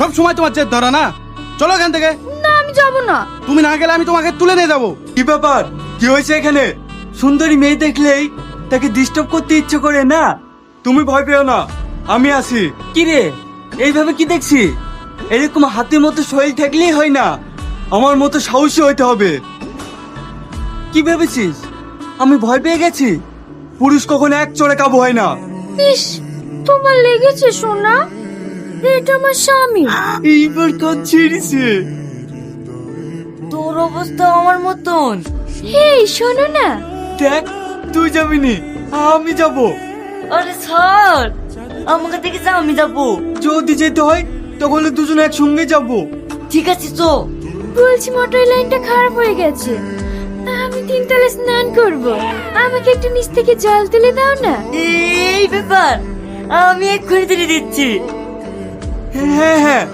সব সময় তোমার জেদ ধরা না। চলো এখান থেকে। না আমি যাব না। তুমি না গেলে আমি তোমাকে তুলে নিয়ে যাবো। কি ব্যাপার, কি হয়েছে এখানে? সুন্দরী মেয়ে দেখলেই তাকে ডিস্টার্ব করতে ইচ্ছে করে না? তুমি ভয় পেও না, আমি আছি। কি রে, এইভাবে কি দেখছি? এরকম হাতির মতো শরীর থাকলেই হয় না, আমার মতো সাহসী হইতে হবে। কি ভেবেছিস আমি ভয় পেয়ে গেছি? পুরুষ কখনো এক চড়ে কাবু হয় না। ইস, তোমার লেগেছে সোনা? এটা আমার স্বামী। এইবার কাজ ছেড়েছে। তোর অবস্থা আমার মতন। এই শোনো না। দেখ, তুই যাবি নি, আমি যাব। আরে স্যার, আমাকে দেখে যা, আমি যাবো। যদি যেতে হয় তাহলে দুজনে একসঙ্গে যাব। ঠিক আছে তো। বলছি মোটর লাইনটা খারাপ হয়ে গেছে, আমি তিনতলা স্নান করব, আমাকে একটু নিচ থেকে জল তুলে দাও না। এই ব্যাপার, আমি এক্ষুনি তুলে দিচ্ছি। হ্যাঁ হ্যাঁ,